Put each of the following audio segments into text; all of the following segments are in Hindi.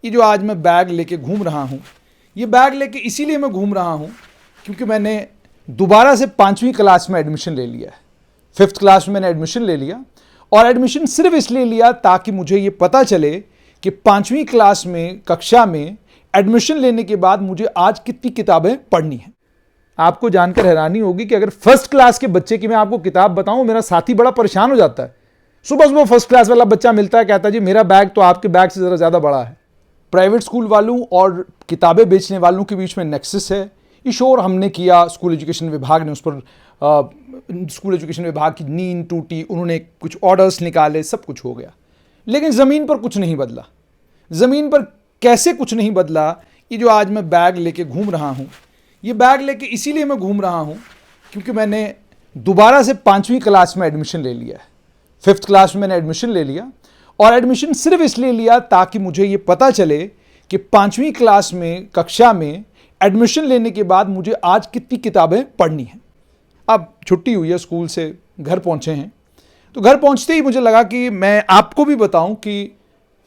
ये जो आज मैं बैग लेके घूम रहा हूँ, ये बैग लेके इसीलिए मैं घूम रहा हूँ क्योंकि मैंने दोबारा से 5वीं क्लास में एडमिशन ले लिया है। 5th क्लास में मैंने एडमिशन ले लिया और एडमिशन सिर्फ इसलिए लिया ताकि मुझे ये पता चले कि 5वीं क्लास में कक्षा में एडमिशन लेने के बाद मुझे आज कितनी किताबें पढ़नी हैं। आपको जानकर हैरानी होगी कि अगर 1st क्लास के बच्चे की मैं आपको किताब बताऊं, मेरा साथी बड़ा परेशान हो जाता है। सुबह सुबह 1st क्लास वाला बच्चा मिलता है, कहता है जी मेरा बैग तो आपके बैग से ज़रा ज़्यादा बड़ा है। प्राइवेट स्कूल वालों और किताबें बेचने वालों के बीच में नेक्सस है। ये शोर हमने किया, स्कूल एजुकेशन विभाग ने उस पर स्कूल एजुकेशन विभाग की नींद टूटी, उन्होंने कुछ ऑर्डर्स निकाले, सब कुछ हो गया, लेकिन ज़मीन पर कुछ नहीं बदला। ज़मीन पर कैसे कुछ नहीं बदला? ये जो आज मैं बैग लेके घूम रहा हूँ, ये बैग लेके इसीलिए मैं घूम रहा हूँ क्योंकि मैंने दोबारा से 5वीं क्लास में एडमिशन ले लिया है। 5th क्लास में मैंने एडमिशन ले लिया और एडमिशन सिर्फ इसलिए लिया ताकि मुझे ये पता चले कि 5वीं क्लास में कक्षा में एडमिशन लेने के बाद मुझे आज कितनी किताबें पढ़नी हैं। अब छुट्टी हुई है स्कूल से, घर पहुँचे हैं, तो घर पहुँचते ही मुझे लगा कि मैं आपको भी बताऊँ कि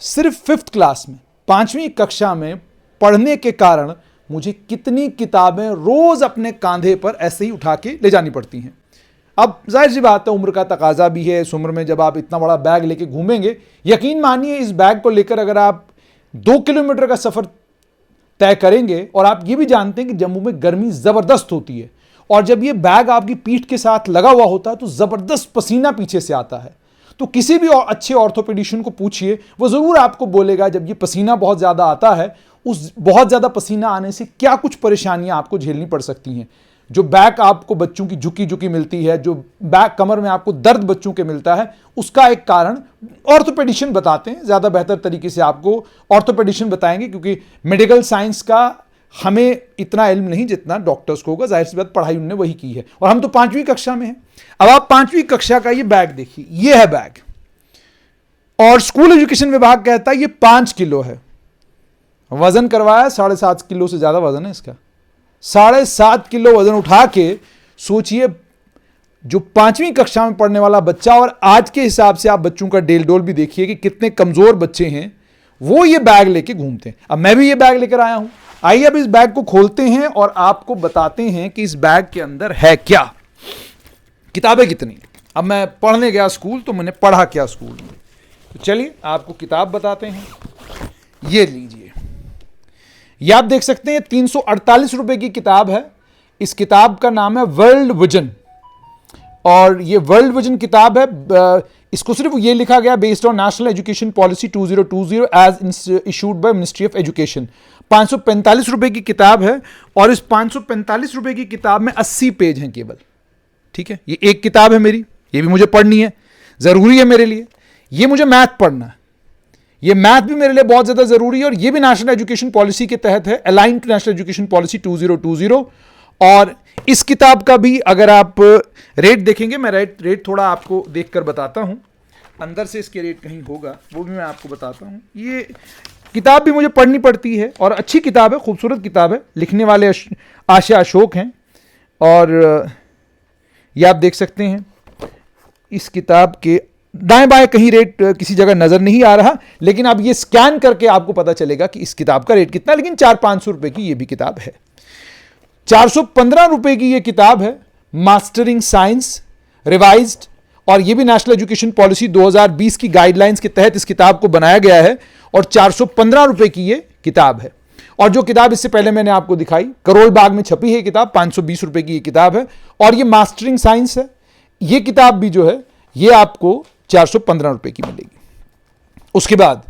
सिर्फ 5th क्लास में 5वीं कक्षा में पढ़ने के कारण मुझे कितनी किताबें रोज़ अपने कंधे पर ऐसे ही उठा के ले जानी पड़ती हैं। अब जाहिर सी बात है, उम्र का तकाजा भी है। इस उम्र में जब आप इतना बड़ा बैग लेके घूमेंगे, यकीन मानिए इस बैग को लेकर अगर आप 2 किलोमीटर का सफ़र तय करेंगे, और आप ये भी जानते हैं कि जम्मू में गर्मी ज़बरदस्त होती है, और जब ये बैग आपकी पीठ के साथ लगा हुआ होता है तो ज़बरदस्त पसीना पीछे से आता है। तो किसी भी अच्छे ऑर्थोपेडिशियन को पूछिए, वो ज़रूर आपको बोलेगा जब ये पसीना बहुत ज़्यादा आता है, उस बहुत ज़्यादा पसीना आने से क्या कुछ परेशानियां आपको झेलनी पड़ सकती हैं। जो बैक आपको बच्चों की झुकी झुकी मिलती है, जो बैक कमर में आपको दर्द बच्चों के मिलता है, उसका एक कारण ऑर्थोपेडिशियन बताते हैं। ज़्यादा बेहतर तरीके से आपको ऑर्थोपेडिशियन बताएंगे, क्योंकि मेडिकल साइंस का हमें इतना इल्म नहीं जितना डॉक्टर्स को होगा। जाहिर सी बात, पढ़ाई उन्होंने वही की है, और हम तो 5वीं कक्षा में हैं। अब आप 5वीं कक्षा का ये बैग देखिए, ये है बैग, और स्कूल एजुकेशन विभाग कहता है ये 5 किलो है। वजन करवाया 7.5 किलो से ज़्यादा वजन है इसका। 7.5 किलो वजन उठा के सोचिए, जो 5वीं कक्षा में पढ़ने वाला बच्चा, और आज के हिसाब से आप बच्चों का डेल डोल भी देखिए कि कितने कमज़ोर बच्चे हैं, वो ये बैग लेके घूमते हैं। अब मैं भी ये बैग लेकर आया हूं। आइए अब इस बैग को खोलते हैं और आपको बताते हैं कि इस बैग के अंदर है क्या, किताबें कितनी। अब मैं पढ़ने गया स्कूल, तो मैंने पढ़ा क्या स्कूल में, तो चलिए आपको किताब बताते हैं। ये लीजिए, ये आप देख सकते हैं 348 रुपए की किताब है। इस किताब का नाम है वर्ल्ड विजन, और ये वर्ल्ड विजन किताब है। इसको सिर्फ ये लिखा गया based on national education policy 2020 as issued by ministry of education. 545 रुपए की किताब है, और इस 545 रुपए की किताब में 80 पेज हैं केवल। ठीक है, ये एक किताब है मेरी, ये भी मुझे पढ़नी है, जरूरी है मेरे लिए। ये मुझे मैथ पढ़ना है, ये मैथ भी मेरे लिए बहुत ज्यादा जरूरी है, और ये भी नेशनल एजुकेशन पॉलिसी के तहत है, align to national education policy 2020। और इस किताब का भी अगर आप रेट देखेंगे, मैं रेट थोड़ा आपको देखकर बताता हूं, अंदर से इसके रेट कहीं होगा, वो भी मैं आपको बताता हूं। ये किताब भी मुझे पढ़नी पड़ती है, और अच्छी किताब है, खूबसूरत किताब है। लिखने वाले आशा अशोक हैं, और ये आप देख सकते हैं। इस किताब के दाएं बाएं कहीं रेट किसी जगह नजर नहीं आ रहा, लेकिन अब ये स्कैन करके आपको पता चलेगा कि इस किताब का रेट कितना। लेकिन 400-500 रुपए की ये भी किताब है। 415 रुपए की ये किताब है, मास्टरिंग साइंस रिवाइज्ड, और ये भी नेशनल एजुकेशन पॉलिसी 2020 की गाइडलाइंस के तहत इस किताब को बनाया गया है, और 415 रुपए की ये किताब है। और जो किताब इससे पहले मैंने आपको दिखाई, करोल बाग में छपी है किताब, 520 रुपए की ये किताब है, और ये मास्टरिंग साइंस है। ये किताब भी जो है ये आपको 415 रुपए की मिलेगी। उसके बाद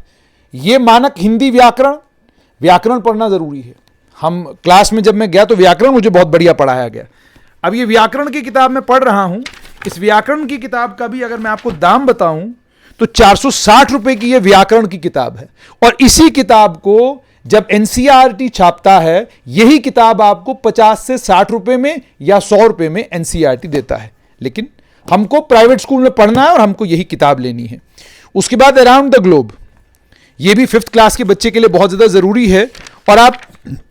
ये मानक हिंदी व्याकरण पढ़ना जरूरी है। हम क्लास में जब मैं गया तो व्याकरण मुझे बहुत बढ़िया पढ़ाया गया। अब ये व्याकरण की किताब मैं पढ़ रहा हूं। इस व्याकरण की किताब का भी अगर मैं आपको दाम बताऊं तो 460 रुपए की ये व्याकरण की किताब है, और इसी किताब को जब एनसीईआरटी छापता है, यही किताब आपको 50 से 60 रुपए में या 100 रुपए में एनसीईआरटी देता है। लेकिन हमको प्राइवेट स्कूल में पढ़ना है और हमको यही किताब लेनी है। उसके बाद अराउंड द ग्लोब, ये भी 5th क्लास के बच्चे के लिए बहुत ज़्यादा ज़रूरी है। और आप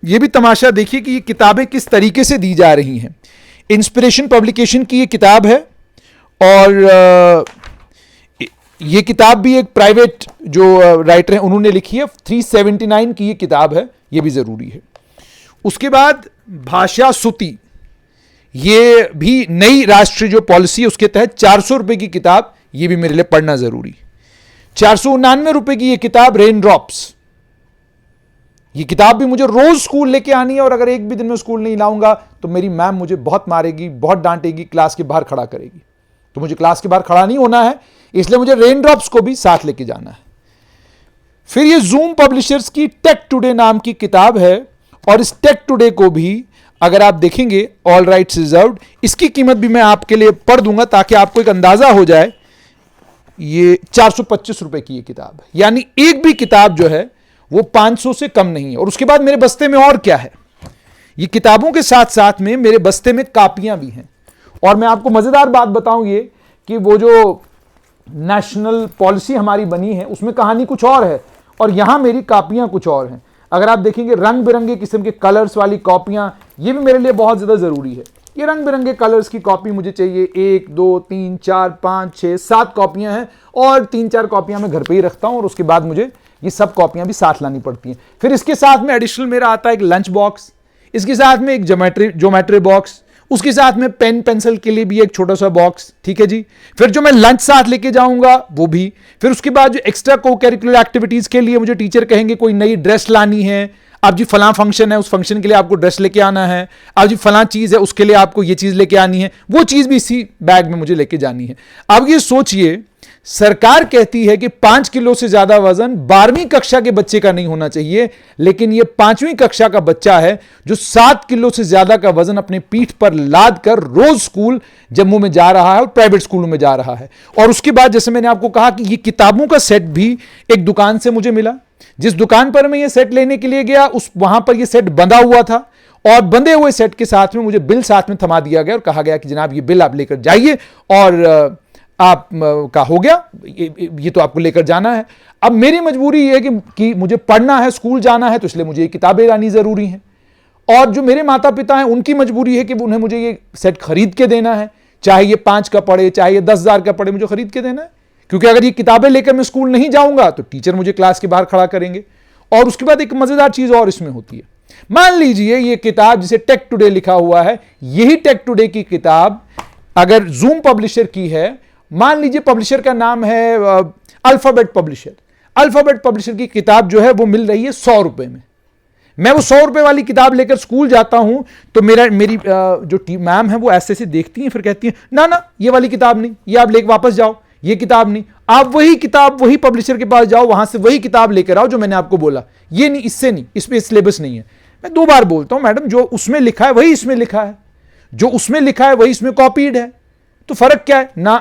ये भी तमाशा देखिए कि ये किताबें किस तरीके से दी जा रही हैं। इंस्पिरेशन पब्लिकेशन की ये किताब है, और ये किताब भी एक प्राइवेट जो राइटर हैं उन्होंने लिखी है, 379 की ये किताब है, ये भी जरूरी है। उसके बाद भाषा सुति, ये भी नई राष्ट्रीय जो पॉलिसी है उसके तहत 400 रुपए की किताब, ये भी मेरे लिए पढ़ना जरूरी। 499 रुपए की ये किताब रेन ड्रॉप्स, ये किताब भी मुझे रोज स्कूल लेके आनी है, और अगर एक भी दिन में स्कूल नहीं लाऊंगा तो मेरी मैम मुझे बहुत मारेगी, बहुत डांटेगी, क्लास के बाहर खड़ा करेगी। तो मुझे क्लास के बाहर खड़ा नहीं होना है, इसलिए मुझे रेन ड्रॉप्स को भी साथ लेके जाना है। फिर ये जूम पब्लिशर्स की टेक टुडे नाम की किताब है, और इस टेक टुडे को भी अगर आप देखेंगे ऑल राइट्स रिजर्व्ड, इसकी कीमत भी मैं आपके लिए पढ़ दूंगा ताकि आपको एक अंदाजा हो जाए। ये 425 रुपए की ये किताब है, यानी एक भी किताब जो है वो 500 से कम नहीं है। और उसके बाद मेरे बस्ते में और क्या है, ये किताबों के साथ साथ में मेरे बस्ते में कापियां भी हैं। और मैं आपको मजेदार बात बताऊं ये कि वो जो नेशनल पॉलिसी हमारी बनी है उसमें कहानी कुछ और है, और यहां मेरी कापियां कुछ और हैं। अगर आप देखेंगे रंग बिरंगे किस्म के कलर्स वाली कॉपियां, ये भी मेरे लिए बहुत ज्यादा जरूरी है। ये रंग बिरंगे कलर्स की कॉपी मुझे चाहिए, 1 2 3 4 5 6 7 कॉपियां हैं, और 3-4 कॉपियां मैं घर पे ही रखता हूं, और उसके बाद मुझे ये सब कॉपियां भी साथ लानी पड़ती हैं। फिर इसके साथ में एडिशनल मेरा आता है एक लंच बॉक्स, इसके साथ में एक ज्योमेट्री बॉक्स, उसके साथ में पेन पेंसिल के लिए भी एक छोटा सा बॉक्स, ठीक है जी। फिर जो मैं लंच साथ लेके जाऊंगा वो भी। फिर उसके बाद जो एक्स्ट्रा को करिकुलर एक्टिविटीज के लिए मुझे टीचर कहेंगे कोई नई ड्रेस लानी है, अब जी फलां फंक्शन है, उस फंक्शन के लिए आपको ड्रेस लेके आना है, अब जी फलां चीज है उसके लिए आपको ये चीज लेके आनी है, वो चीज भी इसी बैग में मुझे लेके जानी है। अब ये सोचिए, सरकार कहती है कि 5 किलो से ज्यादा वजन 12वीं कक्षा के बच्चे का नहीं होना चाहिए, लेकिन यह 5वीं कक्षा का बच्चा है जो 7 किलो से ज्यादा का वजन अपने पीठ पर लाद कर रोज स्कूल जम्मू में जा रहा है और प्राइवेट स्कूलों में जा रहा है। और उसके बाद जैसे मैंने आपको कहा कि यह किताबों का सेट भी एक दुकान से मुझे मिला, जिस दुकान पर मैं यह सेट लेने के लिए गया उस वहां पर यह सेट बंधा हुआ था, और बंधे हुए सेट के साथ में मुझे बिल साथ में थमा दिया गया और कहा गया कि जनाब ये बिल आप लेकर जाइए, और आप का हो गया, ये तो आपको लेकर जाना है। अब मेरी मजबूरी ये है कि मुझे पढ़ना है, स्कूल जाना है, तो इसलिए मुझे ये किताबें लानी जरूरी हैं। और जो मेरे माता पिता हैं उनकी मजबूरी है कि उन्हें मुझे ये सेट खरीद के देना है, चाहे ये 5 का पड़े, चाहे ये 10,000 का पड़े, मुझे खरीद के देना है। क्योंकि अगर ये किताबें लेकर मैं स्कूल नहीं जाऊंगा तो टीचर मुझे क्लास के बाहर खड़ा करेंगे। और उसके बाद एक मजेदार चीज और इसमें होती है, मान लीजिए ये किताब जिसे टेक टुडे लिखा हुआ है, यही टेक टुडे की किताब अगर जूम पब्लिशर की है, मान लीजिए पब्लिशर का नाम है अल्फाबेट पब्लिशर, अल्फाबेट पब्लिशर की किताब जो है वो मिल रही है 100 रुपए में। मैं वो 100 रुपए वाली किताब लेकर स्कूल जाता हूं तो मेरी जो मैम है वो ऐसे ऐसे देखती हैं, फिर कहती हैं ना ना ये वाली किताब नहीं, ये आप लेकर वापस जाओ, ये किताब नहीं, आप वही किताब वही पब्लिशर के पास जाओ, वहां से वही किताब लेकर आओ जो मैंने आपको बोला, ये नहीं, इससे नहीं, इसमें सिलेबस नहीं है। मैं 2 बार बोलता हूं मैडम, जो उसमें लिखा है वही इसमें लिखा है, जो उसमें लिखा है वही इसमें कॉपीड है, तो फर्क क्या है ना।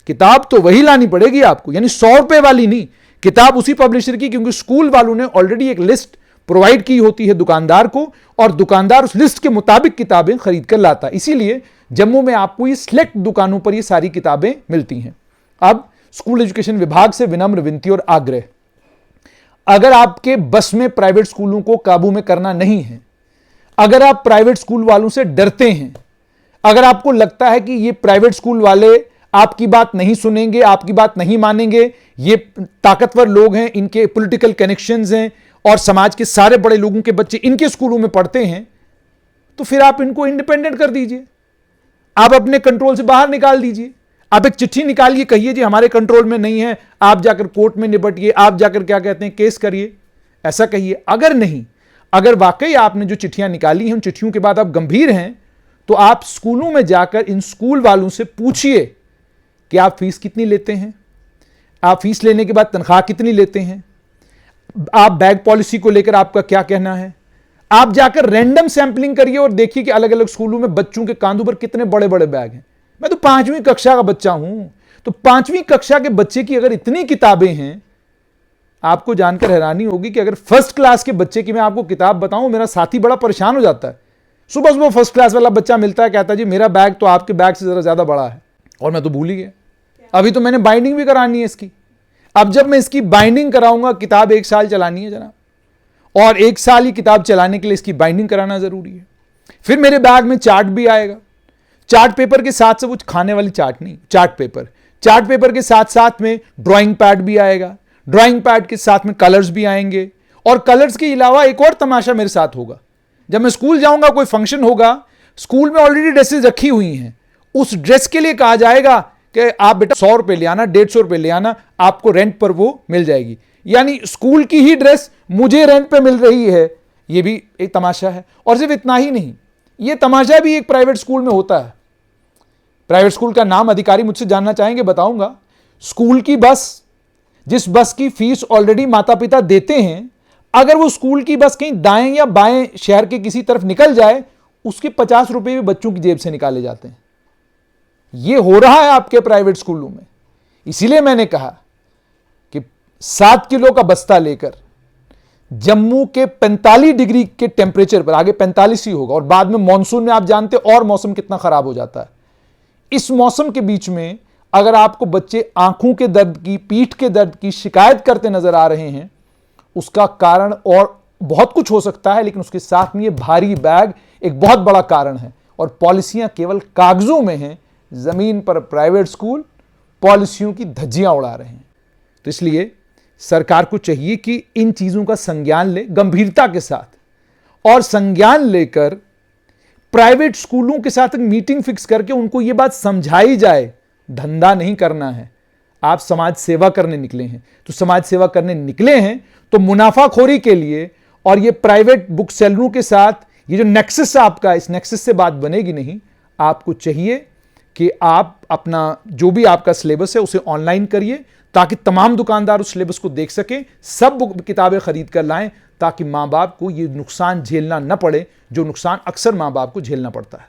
किताब तो वही लानी पड़ेगी आपको, यानी 100 रुपए वाली नहीं, किताब उसी पब्लिशर की, क्योंकि स्कूल वालों ने ऑलरेडी एक लिस्ट प्रोवाइड की होती है दुकानदार को, और दुकानदार उस लिस्ट के मुताबिक किताबें खरीद कर लाता है। इसीलिए जम्मू में आपको ये सिलेक्ट दुकानों पर ये सारी किताबें मिलती हैं। अब स्कूल एजुकेशन विभाग से विनम्र विनती और आग्रह, अगर आपके बस में प्राइवेट स्कूलों को काबू में करना नहीं है, अगर आप प्राइवेट स्कूल वालों से डरते हैं, अगर आपको लगता है कि ये प्राइवेट स्कूल वाले आपकी बात नहीं सुनेंगे, आपकी बात नहीं मानेंगे, ये ताकतवर लोग हैं, इनके पॉलिटिकल कनेक्शंस हैं और समाज के सारे बड़े लोगों के बच्चे इनके स्कूलों में पढ़ते हैं, तो फिर आप इनको इंडिपेंडेंट कर दीजिए, आप अपने कंट्रोल से बाहर निकाल दीजिए। आप एक चिट्ठी निकालिए, कहिए जी हमारे कंट्रोल में नहीं है, आप जाकर कोर्ट में निपटिए, आप जाकर क्या कहते हैं केस करिए, ऐसा कहिए। अगर नहीं, अगर वाकई आपने जो चिट्ठियां निकाली हैं उन चिट्ठियों के बाद आप गंभीर हैं, तो आप स्कूलों में जाकर इन स्कूल वालों से पूछिए कि आप फीस कितनी लेते हैं, आप फीस लेने के बाद तनख्वाह कितनी लेते हैं, आप बैग पॉलिसी को लेकर आपका क्या कहना है। आप जाकर रैंडम सैंपलिंग करिए और देखिए कि अलग अलग स्कूलों में बच्चों के कांधों पर कितने बड़े बड़े बैग हैं। मैं तो 5वीं कक्षा का बच्चा हूं, तो 5वीं कक्षा के बच्चे की अगर इतनी किताबें हैं, आपको जानकर हैरानी होगी कि अगर फर्स्ट क्लास के बच्चे की मैं आपको किताब बताऊं, मेरा साथी बड़ा परेशान हो जाता है। सुबह सुबह फर्स्ट क्लास वाला बच्चा मिलता है, कहता है जी मेरा बैग तो आपके बैग से जरा ज्यादा बड़ा है, और मैं तो भूल ही गया। अभी तो मैंने बाइंडिंग भी करानी है इसकी। अब जब मैं इसकी बाइंडिंग कराऊंगा, किताब 1 साल चलानी है जनाब, और 1 साल ही किताब चलाने के लिए इसकी बाइंडिंग कराना जरूरी है। फिर मेरे बैग में चार्ट भी आएगा, चार्ट पेपर के साथ से वो खाने वाली चार्ट नहीं, चार्ट पेपर, चार्ट पेपर के साथ साथ में ड्राइंग पैड भी आएगा, ड्राइंग पैड के साथ में कलर्स भी आएंगे, और कलर्स के अलावा एक और तमाशा मेरे साथ होगा। जब मैं स्कूल जाऊंगा, कोई फंक्शन होगा, स्कूल में ऑलरेडी ड्रेसेस रखी हुई हैं, उस ड्रेस के लिए कहा जाएगा कि आप बेटा 100 रुपए ले आना, 150 रुपए ले आना, आपको रेंट पर वो मिल जाएगी। यानी स्कूल की ही ड्रेस मुझे रेंट पे मिल रही है, ये भी एक तमाशा है। और सिर्फ इतना ही नहीं, ये तमाशा भी एक प्राइवेट स्कूल में होता है। प्राइवेट स्कूल का नाम अधिकारी मुझसे जानना चाहेंगे, बताऊंगा। स्कूल की बस, जिस बस की फीस ऑलरेडी माता पिता देते हैं, अगर वो स्कूल की बस कहीं दाएं या बाएं शहर के किसी तरफ निकल जाए, उसके 50 रुपए भी बच्चों की जेब से निकाले जाते हैं। ये हो रहा है आपके प्राइवेट स्कूलों में। इसीलिए मैंने कहा कि 7 किलो का बस्ता लेकर जम्मू के 45 डिग्री के टेम्परेचर पर, आगे 45 ही होगा, और बाद में मॉनसून में आप जानते और मौसम कितना खराब हो जाता है। इस मौसम के बीच में अगर आपको बच्चे आंखों के दर्द की, पीठ के दर्द की शिकायत करते नजर आ रहे हैं, उसका कारण और बहुत कुछ हो सकता है, लेकिन उसके साथ में ये भारी बैग एक बहुत बड़ा कारण है। और पॉलिसियां केवल कागजों में हैं, जमीन पर प्राइवेट स्कूल पॉलिसियों की धज्जियां उड़ा रहे हैं। तो इसलिए सरकार को चाहिए कि इन चीजों का संज्ञान ले गंभीरता के साथ, और संज्ञान लेकर प्राइवेट स्कूलों के साथ एक मीटिंग फिक्स करके उनको यह बात समझाई जाए, धंधा नहीं करना है, आप समाज सेवा करने निकले हैं। तो समाज सेवा करने निकले हैं तो मुनाफाखोरी के लिए और ये प्राइवेट बुक सेलरों के साथ ये जो नेक्सस है आपका, इस नेक्सस से बात बनेगी नहीं। आपको चाहिए कि आप अपना जो भी आपका सिलेबस है उसे ऑनलाइन करिए, ताकि तमाम दुकानदार उस सिलेबस को देख सकें, सब किताबें खरीद कर लाएं, ताकि मां बाप को ये नुकसान झेलना न पड़े, जो नुकसान अक्सर मां बाप को झेलना पड़ता है।